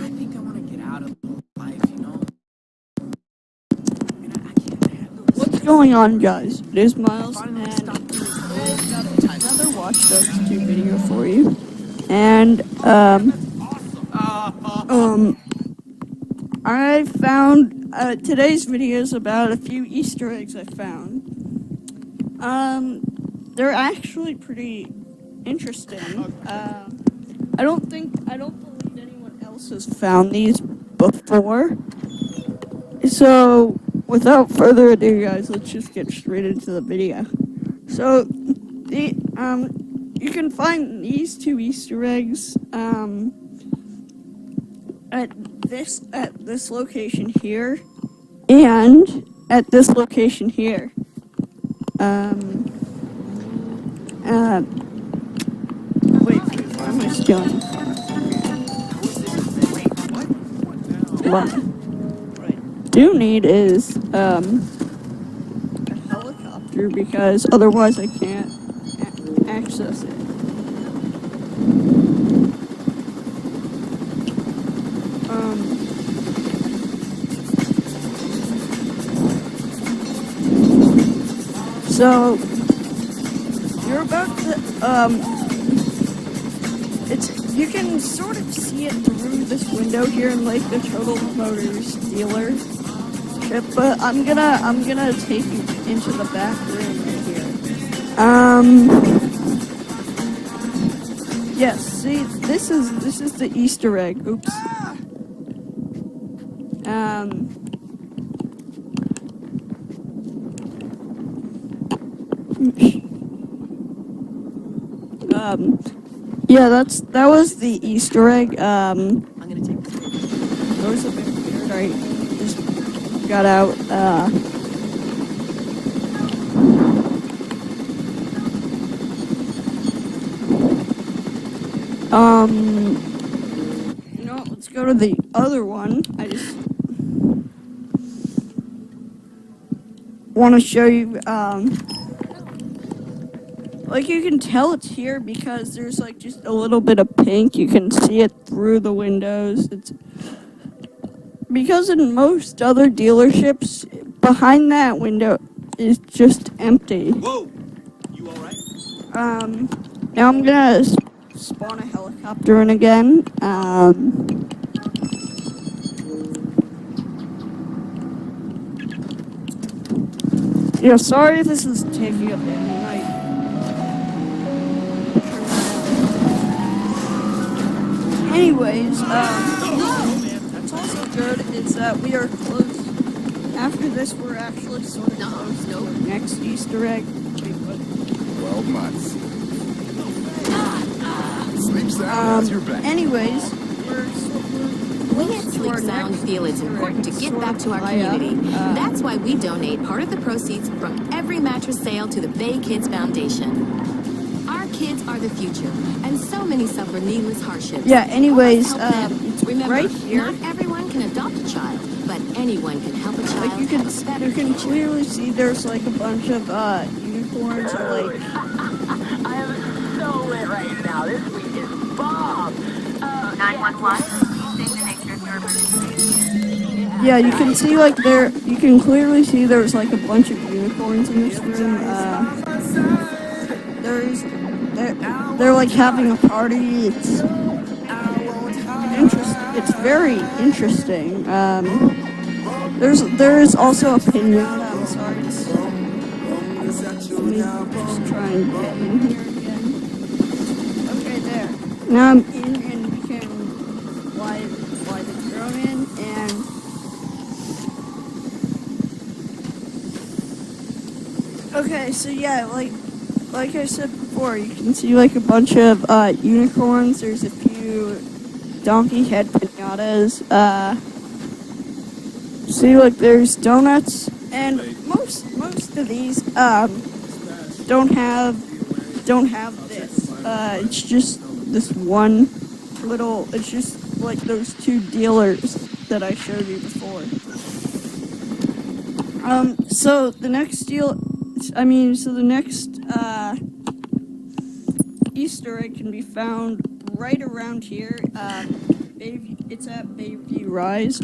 I think I want to get out of life, you know? I can't handle this. What's going on, guys? It is Miles, Finally and stop doing today coke. I've got another Watch Dogs 2 video for you. And, I found, today's video is about a few Easter eggs I found. They're actually pretty interesting. I don't believe anyone else has found these before. So, without further ado, guys, let's just get straight into the video. So, you can find these two Easter eggs, at this location here, and at this location here. Wait, why am I stealing? What I do need is, a helicopter, because otherwise I can't access it. So you're about to, you can sort of see it through this window here in like the Total Motors dealership, but I'm gonna take you into the back room right here. Yes, see, this is the Easter egg. Oops. Yeah, that was the Easter egg. I'm gonna take this. That was a bit weird. I just got out. You know, let's go to the other one. I just want to show you. Like, you can tell it's here because there's like just a little bit of pink. You can see it through the windows. It's because in most other dealerships, behind that window is just empty. Whoa! You alright? Now I'm gonna spawn a helicopter in again. Yeah, sorry if this is taking up any night. Anyways, what's also good is that we are close. After this, we're actually sort of close to our next Easter egg. 12 months. Sleep sound has your back. Anyways, We at Sleep Sound feel it's important to give back to our community. That's why we donate part of the proceeds from every mattress sale to the Bay Kids Foundation. Our kids are the future, and so many suffer needless hardships. yeah, anyways, Help them. it's Remember, right here. not everyone can adopt a child, but anyone can help a child Like, you can have a better future. clearly see there's like a bunch of unicorns or like. I am so lit right now. This week is bomb. 911. Station extra server. Yeah, you can see like there. You can clearly see there's like a bunch of unicorns in this room. They're like having a party. It's interesting. It's very interesting. There is also a pinata. I'm sorry. Let me just try and get in here again. Okay, there. Now I'm in, and we can fly the drone in, and okay. So yeah, like I said before, you can see like a bunch of unicorns. There's a few donkey head pinatas. See, like there's donuts, and most of these don't have this. It's just this one little. It's just like those two dealers that I showed you before. So the next Easter egg can be found right around here. Bayview. It's at Bayview Rise.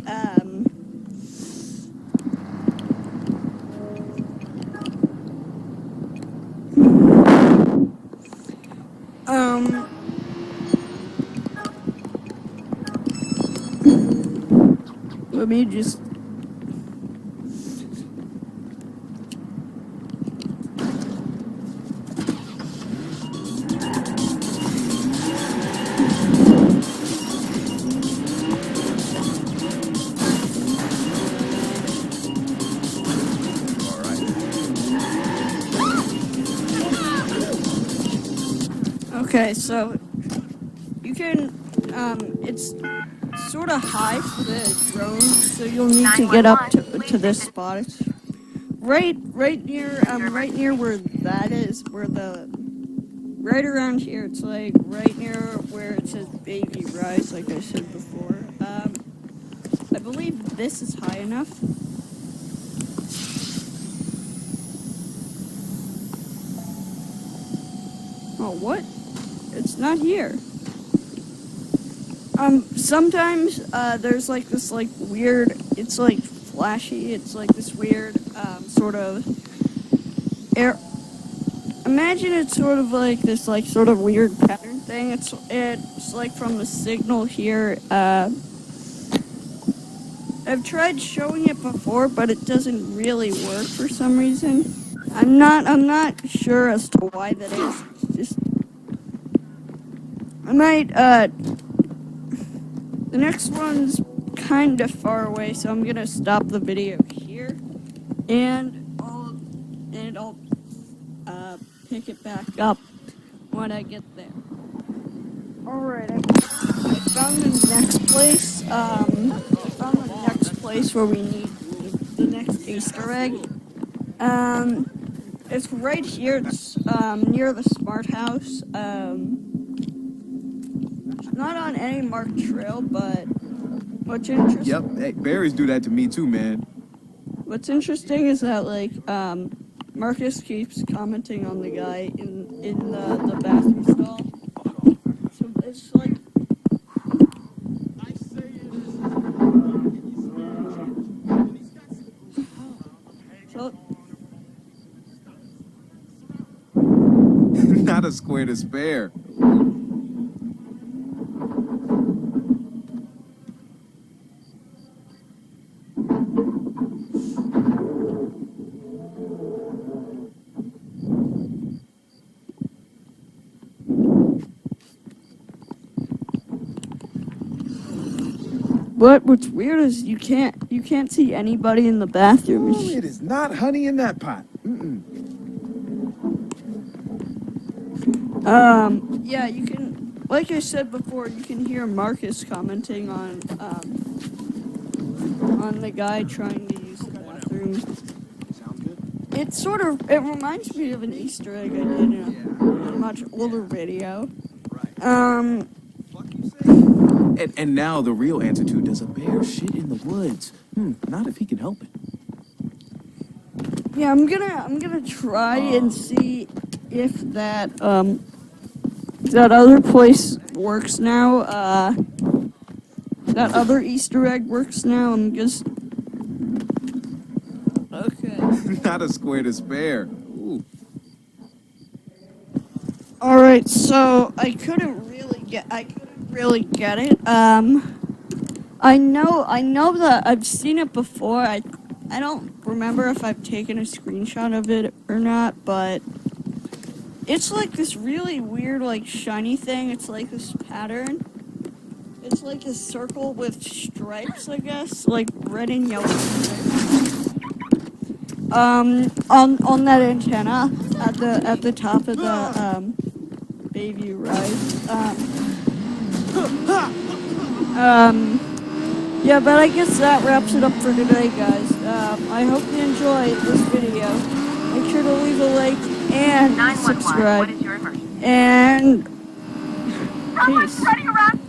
Let me just. All right. Okay, so you can. It's sort of high for the drone, so you'll need to get up to this spot. It's right near where that is, right around here. It's like right near where it says Baby Rise, like I said before. I believe this is high enough. Oh, what? It's not here. Sometimes, there's like this like weird, it's like flashy, it's like this weird, sort of air. Imagine it's sort of like this like sort of weird pattern thing. It's like from the signal here. I've tried showing it before, but it doesn't really work for some reason. I'm not sure as to why that is. It's just I might the next one's kind of far away, so I'm gonna stop the video here, and I'll pick it back up when I get there. Alright, I found the next place. Where we need the next Easter egg. It's right here. It's near the Smart House. Not on any marked trail, but what's interesting. Yep. Hey, berries do that to me too, man. What's interesting is that like Marcus keeps commenting on the guy in the bathroom stall. So it's like. So. Not a square to spare. What's weird is you can't see anybody in the bathroom. Oh, it is not honey in that pot. Yeah, you can, like I said before, you can hear Marcus commenting on the guy trying to use the bathroom. Sounds good. It reminds me of an Easter egg I did in a much older video. Right. And now the real answer to, does a bear shit in the woods? Not if he can help it. Yeah, I'm gonna try and see if that other place works now. That other Easter egg works now. I'm just okay. Not a square to spare. Ooh. All right, so I couldn't really get it. I know that I've seen it before. I don't remember if I've taken a screenshot of it or not, but it's like this really weird, like shiny thing. It's like this pattern. It's like a circle with stripes, I guess, like red and yellow stripes. On that antenna at the top of the Bayview Rise. Yeah, but I guess that wraps it up for today, guys. I hope you enjoyed this video. Make sure to leave a like and 911, subscribe. what is your emergency? And Someone's peace. running around